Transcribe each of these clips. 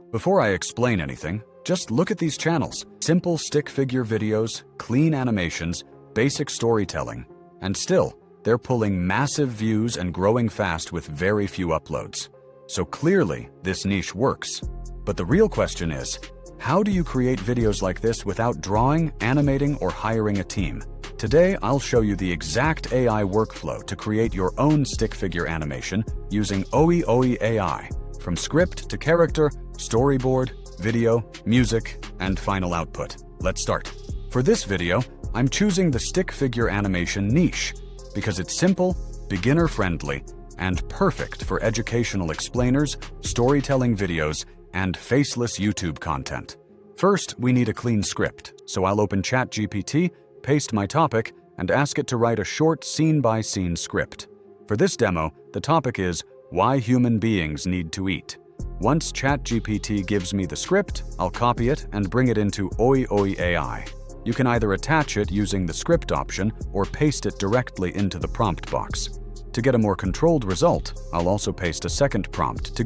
Before I explain anything, just look at these channels. Simple stick figure videos, clean animations, basic storytelling. And still, they're pulling massive views and growing fast with very few uploads. So clearly, this niche works. But the real question is, how do you create videos like this without drawing, animating, or hiring a team? Today, I'll show you the exact AI workflow to create your own stick figure animation using OiiOii.ai, from script to character, storyboard, video, music, and final output. Let's start. For this video, I'm choosing the stick figure animation niche because it's simple, beginner-friendly, and perfect for educational explainers, storytelling videos, and faceless YouTube content. First, we need a clean script, so I'll open ChatGPT, paste my topic, and ask it to write a short scene-by-scene script. For this demo, the topic is why human beings need to eat. Once ChatGPT gives me the script, I'll copy it and bring it into OiiOii.ai. You can either attach it using the script option or paste it directly into the prompt box. To get a more controlled result, I'll also paste a second prompt.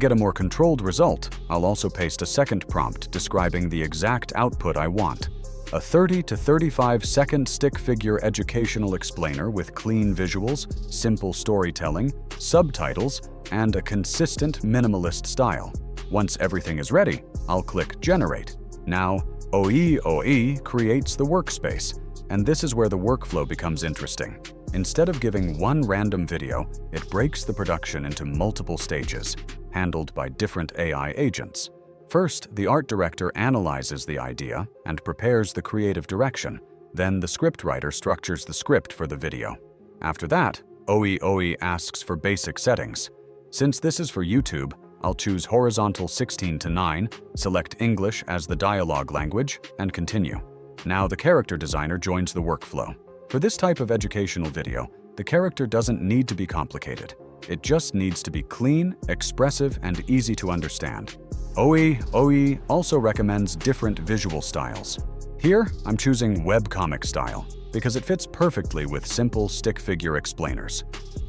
I'll also paste a second prompt describing the exact output I want. A 30 to 35 second stick figure educational explainer with clean visuals, simple storytelling, subtitles, and a consistent minimalist style. Once everything is ready, I'll click Generate. Now, OiiOii creates the workspace, and this is where the workflow becomes interesting. Instead of giving one random video, it breaks the production into multiple stages, handled by different AI agents. First, the art director analyzes the idea and prepares the creative direction. Then the scriptwriter structures the script for the video. After that, OiiOii asks for basic settings. Since this is for YouTube, I'll choose horizontal 16:9, select English as the dialogue language, and continue. Now the character designer joins the workflow. For this type of educational video, the character doesn't need to be complicated. It just needs to be clean, expressive, and easy to understand. OiiOii also recommends different visual styles. Here, I'm choosing webcomic style because it fits perfectly with simple stick figure explainers.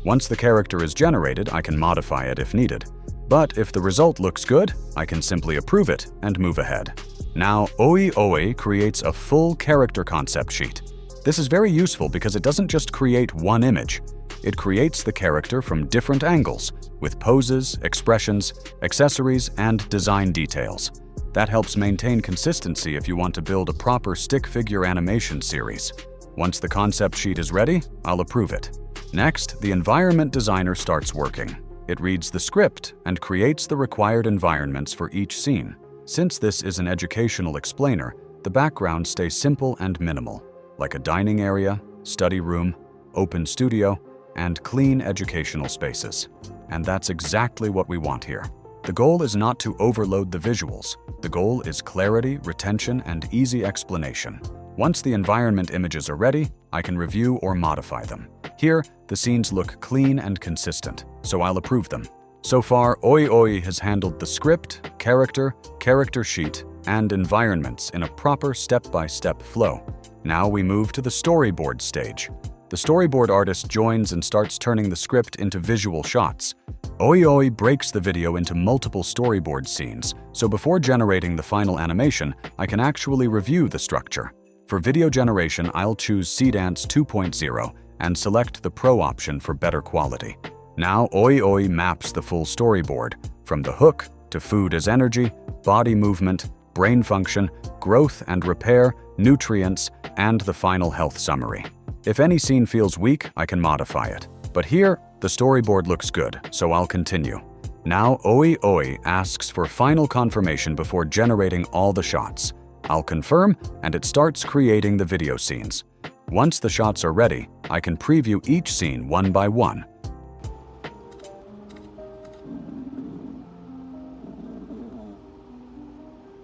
Once the character is generated, I can modify it if needed. But if the result looks good, I can simply approve it and move ahead. Now, OiiOii creates a full character concept sheet. This is very useful because it doesn't just create one image. It creates the character from different angles, with poses, expressions, accessories, and design details. That helps maintain consistency if you want to build a proper stick figure animation series. Once the concept sheet is ready, I'll approve it. Next, the environment designer starts working. It reads the script and creates the required environments for each scene. Since this is an educational explainer, the background stays simple and minimal, like a dining area, study room, open studio, and clean educational spaces. And that's exactly what we want here. The goal is not to overload the visuals. The goal is clarity, retention, and easy explanation. Once the environment images are ready, I can review or modify them. Here, the scenes look clean and consistent, so I'll approve them. So far, OiiOii has handled the script, character sheet, and environments in a proper step-by-step flow. Now we move to the storyboard stage. The storyboard artist joins and starts turning the script into visual shots. OiiOii breaks the video into multiple storyboard scenes, so before generating the final animation, I can actually review the structure. For video generation, I'll choose Seedance 2.0 and select the Pro option for better quality. Now OiiOii maps the full storyboard, from the hook to food as energy, body movement, brain function, growth and repair, nutrients, and the final health summary. If any scene feels weak, I can modify it. But here, the storyboard looks good, so I'll continue. Now OiiOii asks for final confirmation before generating all the shots. I'll confirm, and it starts creating the video scenes. Once the shots are ready, I can preview each scene one by one.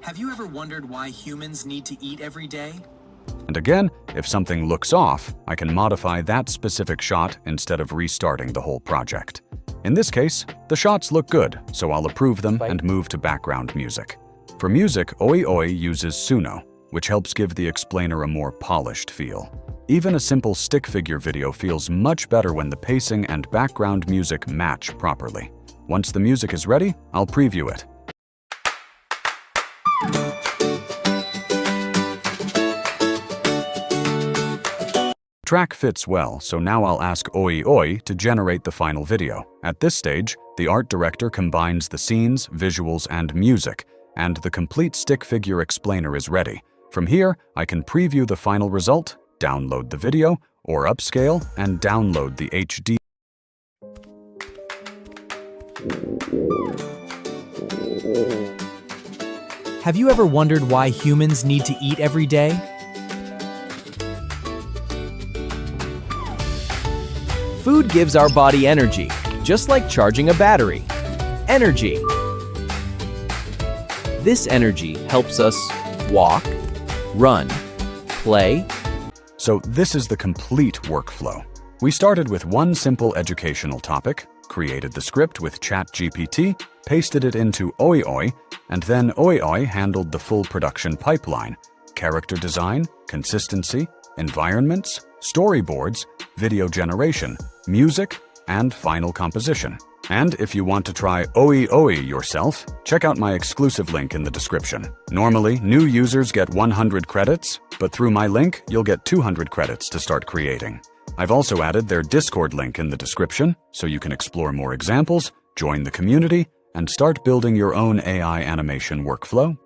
Have you ever wondered why humans need to eat every day? And again, if something looks off, I can modify that specific shot instead of restarting the whole project. In this case, the shots look good, so I'll approve them and move to background music. For music, OiiOii uses Suno, which helps give the explainer a more polished feel. Even a simple stick figure video feels much better when the pacing and background music match properly. Once the music is ready, I'll preview it. Track fits well, so now I'll ask OiiOii to generate the final video. At this stage, the art director combines the scenes, visuals, and music, and the complete stick figure explainer is ready. From here, I can preview the final result, download the video, or upscale and download the HD. Have you ever wondered why humans need to eat every day? Food gives our body energy, just like charging a battery. Energy. This energy helps us walk, run, play. So this is the complete workflow. We started with one simple educational topic, created the script with ChatGPT, pasted it into OiiOii, and then OiiOii handled the full production pipeline: character design, consistency, environments, storyboards, video generation, music, and final composition. And if you want to try OiiOii yourself, check out my exclusive link in the description. Normally, new users get 100 credits, but through my link, you'll get 200 credits to start creating. I've also added their Discord link in the description, so you can explore more examples, join the community, and start building your own AI animation workflow